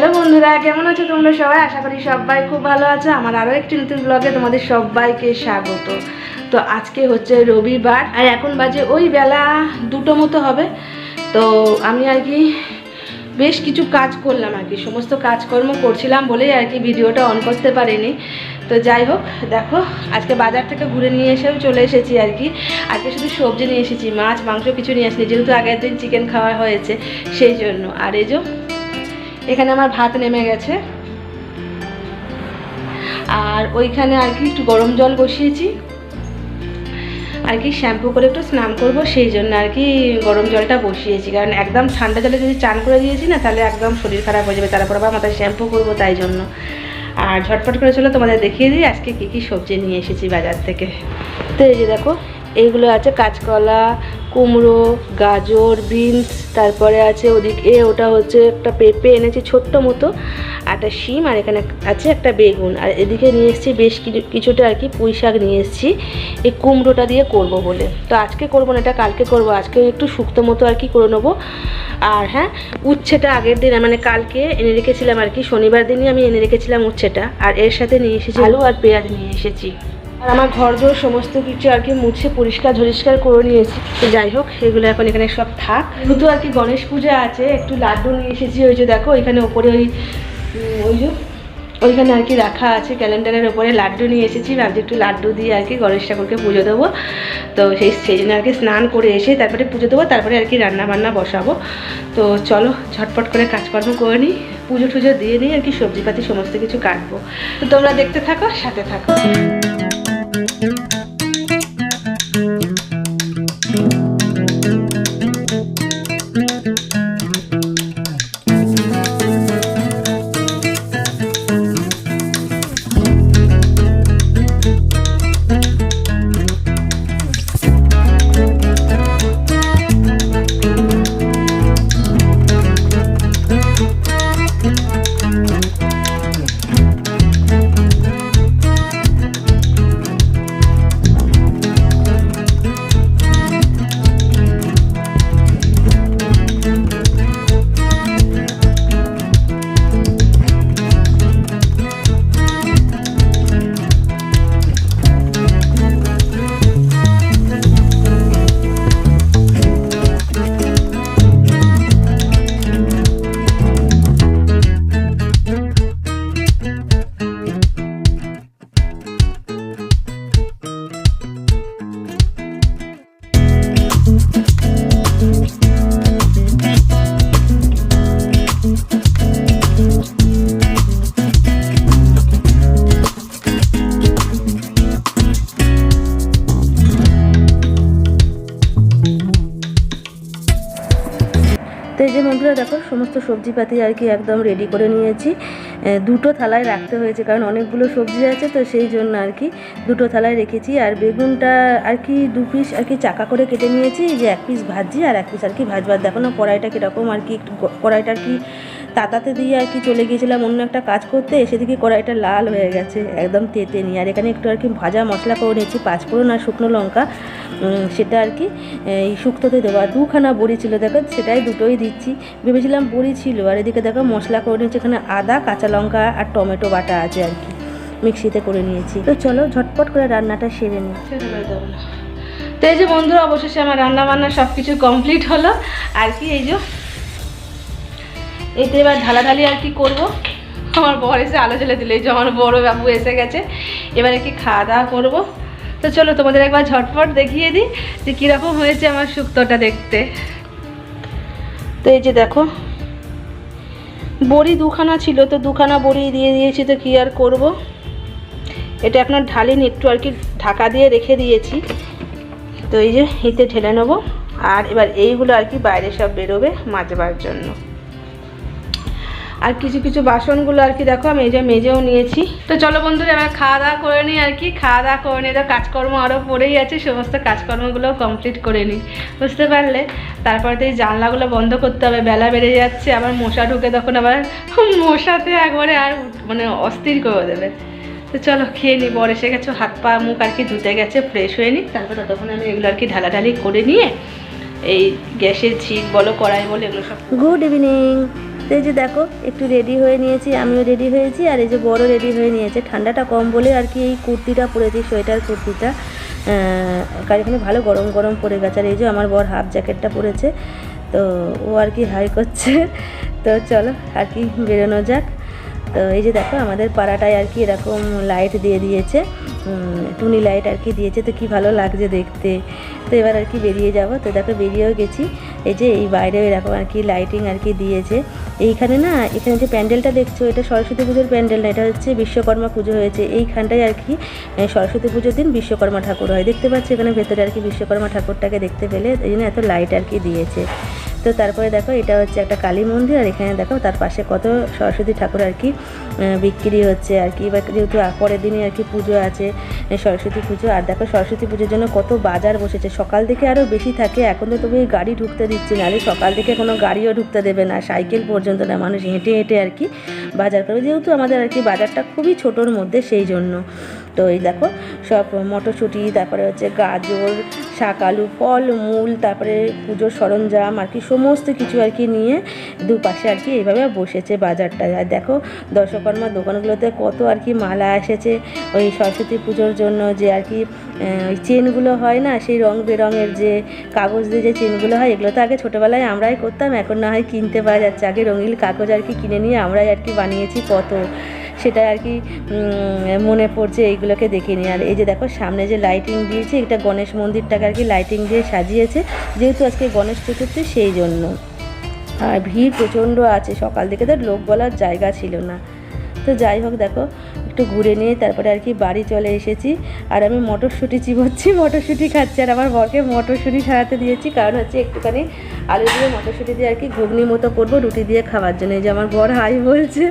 Hello বন্ধুরা, কেমন আছো তোমরা সবাই? আশা করি সবাই খুব ভালো আছো। আমার আরও একটি নতুন ব্লগে তোমাদের সবাইকে স্বাগত। তো আজকে হচ্ছে রবিবার আর এখন বাজে ওই বেলা 2টো মতো হবে। তো আমি আর কি বেশ কিছু কাজ করলাম আর কি, সমস্ত কাজকর্ম করছিলাম বলেই আর কি ভিডিওটা অন করতে পারিনি। তো যাই হোক, দেখো আজকে বাজার থেকে ঘুরে নিয়ে এসেও চলে এসেছি আর কি। আজকে শুধু সবজি নিয়ে এসেছি, মাছ মাংস কিছু নিয়ে আসিনি, যেহেতু আগের দিন চিকেন খাওয়া হয়েছে সেই জন্য। আর এই যে এখানে আমার ভাত নেমে গেছে, আর ওইখানে আর কি একটু গরম জল বসিয়েছি আর কি, শ্যাম্পু করে একটু স্নান করব সেই জন্য আর কি গরম জলটা বসিয়েছি। কারণ একদম ঠান্ডা জলে যদি চান করে দিয়েছি না, তাহলে একদম শরীর খারাপ হয়ে যাবে, তারপর আবার মাথায় শ্যাম্পু করবো, তাই জন্য। আর ঝটপট করে চলো তোমাদের দেখিয়ে দিই আজকে কী কী সবজি নিয়ে এসেছি বাজার থেকে। তো এই যে দেখো, এইগুলো আছে কাঁচকলা, কুমড়ো, গাজর, বিনস, তারপরে আছে ওদিকে ওটা হচ্ছে একটা পেঁপে এনেছি ছোট্ট মতো, একটা শিম, আর এখানে আছে একটা বেগুন। আর এদিকে নিয়ে এসেছি বেশ কিছুটা আর কি পুঁই শাক নিয়ে এসেছি এই কুমড়োটা দিয়ে করব বলে। তো আজকে করবো না, এটা কালকে করব। আজকে একটু শুক্তো মতো আর কি করে নেবো। আর হ্যাঁ, উচ্ছেটা আগের দিন মানে কালকে এনে রেখেছিলাম আর কি, শনিবার দিনই আমি এনে রেখেছিলাম উচ্ছেটা। আর এর সাথে নিয়ে এসেছি আলু আর পেঁয়াজ নিয়ে এসেছি। আর আমার ঘরদোর সমস্ত কিছু আর কি মুছে পরিষ্কার করে নিয়েছি। তো যাই হোক, এগুলো এখন এখানে সব থাক। যেহেতু আর কি গণেশ পূজা আছে, একটু লাড্ডু নিয়ে এসেছি। ওই যে দেখো এখানে ওপরে ওইখানে আর কি রাখা আছে, ক্যালেন্ডারের ওপরে লাড্ডু নিয়ে এসেছি। ভাবছি একটু লাড্ডু দিয়ে আর কি গণেশ ঠাকুরকে পুজো দেবো। তো সেই জন্য আর কি স্নান করে এসে তারপরে পুজো দেবো, তারপরে আর কি রান্না বান্না বসাবো। তো চলো ঝটপট করে কাজকর্ম করে নিই, পুজো টুজো দিয়ে নিই আর কি, সবজিপাতি সমস্ত কিছু কাটবো। তো তোমরা দেখতে থাকো, সাথে থাকো। তো এই যে বন্ধুরা দেখো, সমস্ত সবজিপাতি আর কি একদম রেডি করে নিয়েছি। 2টো থালায় রাখতে হয়েছে, কারণ অনেকগুলো সবজি আছে, তো সেই জন্য আর কি 2টো থালায় রেখেছি। আর বেগুনটা আর কি 2 পিস আর কি চাকা করে কেটে নিয়েছি, যে 1 পিস ভাজি আর 1 পিস আর কি ভাজবার। দেখো না কড়াইটা কীরকম আর কি, কড়াইটা আর কি তাতাতে দিয়ে আর কি চলে গিয়েছিলাম অন্য একটা কাজ করতে, এসে দিকে কড়াইটা লাল হয়ে গেছে, একদম তেতে নিয়ে। আর এখানে একটু আর কি ভাজা মশলা করে নিয়েছি, 5 ফোড়ন আর শুকনো লঙ্কা, সেটা আর কি এই শুক্তোতে দেবো। আর 2খানা বড়ি ছিল, দেখো সেটাই 2টোই দিচ্ছি, ভেবেছিলাম বড়ি ছিল। আর এদিকে দেখো মশলা করে নিয়েছি, এখানে আদা, কাঁচা লঙ্কা আর টমেটো বাটা আছে আর কি, মিক্সিতে করে নিয়েছি। তো চলো ঝটপট করে রান্নাটা সেরে নিই। তো এই যে বন্ধুরা, অবশেষে আমার রান্না বান্না সব কিছু কমপ্লিট হলো আর কি। এই যে এতে এবার ঢালাঢালি আর কি করবো। আমার বর এসে আলো জ্বেলে দিল, এই যে আমার বড় বাবু এসে গেছে, এবার আর কি খাওয়া দাওয়া করবো। তো চলো তোমাদের একবার ঝটপট দেখিয়ে দিই যে কীরকম হয়েছে আমার শুক্তোটা দেখতে। তো এই যে দেখো, বড়ি 2খানা ছিল, তো 2খানা বড়ি দিয়ে দিয়েছি। তো কী আর করবো, এটা আপনার ঢালিনি, একটু আর কি ঢাকা দিয়ে রেখে দিয়েছি। তো এই যে এতে ঢেলে নেবো। আর এবার এইগুলো আর কি বাইরে সব বেরোবে মাজবার জন্য। আর কিছু কিছু বাসনগুলো আর কি দেখো আমি এই যে মেজেও নিয়েছি। তো চলো বন্ধুরা, এবার খাওয়া দাওয়া করে নিই আর কি। খাওয়া দাওয়া করে নিই, তো কাজকর্ম আরও পড়েই আছে, সমস্ত কাজকর্মগুলো কমপ্লিট করে নিই, বুঝতে পারলে। তারপরে তো এই জানলাগুলো বন্ধ করতে হবে, বেলা বেড়ে যাচ্ছে, আবার মশা ঢুকে, তখন আবার মশাতে একবারে আর মানে অস্থির করে দেবে। তো চলো খেয়ে নিই, বর এসে গেছে, হাত পা মুখ আর কি ধুতে গেছে, ফ্রেশ হয়ে নিই। তারপর ততক্ষণ আমি এগুলো আর কি ঢালাঢালি করে নিয়ে এই গ্যাসের ঝিক বলো, কড়াই বলো, এগুলো সব। Good evening. তো এই যে দেখো একটু রেডি হয়ে নিয়েছি, আমিও রেডি হয়েছি, আর এই যে বড় রেডি হয়ে নিয়েছে। ঠান্ডাটা কম বলে আর কি এই কুর্তিটা পরেছি, সোয়েটার কুর্তিটা, কারণ এখানে ভালো গরম গরম পড়ে গেছে। আর এই যে আমার বর হাফ জ্যাকেটটা পরেছে, তো ও আর কি হাই করছে। তো চলো আর কি বেরোনো যাক। তো এই যে দেখো আমাদের পাড়াটায় আর কি এরকম লাইট দিয়ে দিয়েছে, টুনি লাইট আর কি দিয়েছে, তো কি ভালো লাগছে দেখতে। তো এবার আর কি বেরিয়ে যাব। তো দেখো বেরিয়েও গেছি। এই যে এই বাইরেও এরকম আর কি লাইটিং আর কি দিয়েছে। এইখানে না, এখানে যে প্যান্ডেলটা দেখছো এটা সরস্বতী পুজোর প্যান্ডেল না, এটা হচ্ছে বিশ্বকর্মা পুজো হয়েছে এইখানটায় আর কি। সরস্বতী পুজোর দিন বিশ্বকর্মা ঠাকুর হয়, দেখতে পাচ্ছি এখানে ভেতরে আর কি বিশ্বকর্মা ঠাকুরটাকে দেখতে পেলে এই জন্য এত লাইট আর কি দিয়েছে। তো তারপরে দেখো এটা হচ্ছে একটা কালী মন্দির, আর এখানে দেখো তার পাশে কত সরস্বতী ঠাকুর আর কি বিক্রি হচ্ছে আর কি। এবার যেহেতু পরের দিনই আর কি পুজো আছে, সরস্বতী পুজো। আর দেখো সরস্বতী পুজোর জন্য কত বাজার বসেছে, সকাল থেকে আরও বেশি থাকে। এখন তো তবু এই গাড়ি ঢুকতে দিচ্ছে না, আরে সকাল থেকে কোনো গাড়িও ঢুকতে দেবে না, সাইকেল পর্যন্ত না, মানুষ হেঁটে হেঁটে আর কি বাজার করবে, যেহেতু আমাদের আর কি বাজারটা খুবই ছোটোর মধ্যে, সেই জন্য। তো এই দেখো সব মটরশুঁটি, তারপরে হচ্ছে গাজর, শাক আলু, ফল মূল, তারপরে পুজোর সরঞ্জাম আর কি সমস্ত কিছু আর কি নিয়ে দুপাশে আর কি এইভাবে বসেছে বাজারটা। আর দেখো দর্শকর্মার দোকানগুলোতে কত আর কি মালা এসেছে ওই সরস্বতী পুজোর জন্য, যে আর কি ওই চেনগুলো হয় না, সেই রং বেরঙের যে কাগজ দিয়ে যে চেনগুলো হয়, এগুলো তো আগে ছোটোবেলায় আমরাই করতাম, এখন না হয় কিনতে পাওয়া যাচ্ছে। আগে রঙিন কাগজ আর কি কিনে নিয়ে আমরাই আর কি বানিয়েছি কত, সেটা আর কি মনে পড়ছে এইগুলোকে দেখে নিই। আর এই যে দেখো সামনে যে লাইটিং দিয়েছে, এটা গণেশ মন্দিরটাকে আর কি লাইটিং দিয়ে সাজিয়েছে, যেহেতু আজকে গণেশ চতুর্থী সেই জন্য। আর ভিড় প্রচণ্ড আছে, সকাল থেকে তো লোক বলার জায়গা ছিল না। তো যাই হোক দেখো একটু ঘুরে নিয়ে তারপরে আর কি বাড়ি চলে এসেছি। আর আমি মটরশুঁটি চিবোচ্ছি, মটরশুঁটি খাচ্ছি, আর আমার বরকে মটরশুঁটি সারাতে দিয়েছি, কারণ হচ্ছে একটুখানি আলু দিয়ে মটরশুঁটি দিয়ে আর কি ঘুগনি মতো করবো রুটি দিয়ে খাওয়ার জন্য। এই যে আমার বর হাই বলছে,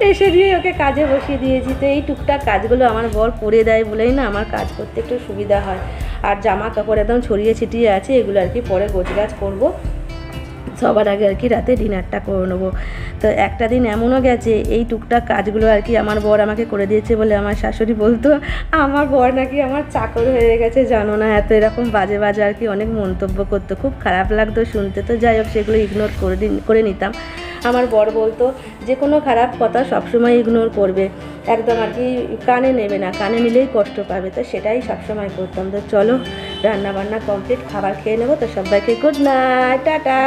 এসে দিয়ে ওকে কাজে বসিয়ে দিয়েছি। তো এই টুকটাক কাজগুলো আমার বর করে দেয় বলেই না আমার কাজ করতে একটু সুবিধা হয়। আর জামা কাপড় একদম ছড়িয়ে ছিটিয়ে আছে, এগুলো আর কি পরে গোছগাছ করবো, সবার আগে আর কি রাতে ডিনারটা করে নেবো। তো একটা দিন এমনও গেছে এই টুকটাক কাজগুলো আর কি আমার বর আমাকে করে দিয়েছে বলে আমার শাশুড়ি বলতো আমার বর নাকি আমার চাকর হয়ে গেছে, জানো না, এত এরকম বাজে বাজে আর কি অনেক মন্তব্য করতো, খুব খারাপ লাগতো শুনতে। তো যাই হোক সেগুলো ইগনোর করে নিতাম। আমার বর বলতো যে কোনো খারাপ কথা সবসময় ইগনোর করবে, একদম আর কি কানে নেবে না, কানে নিলেই কষ্ট পাবে, তো সেটাই সবসময় করতাম। তো চলো রান্না বান্না কমপ্লিট, খাবার খেয়ে নেবো। তো সবাইকে গুড নাইট, টাটা।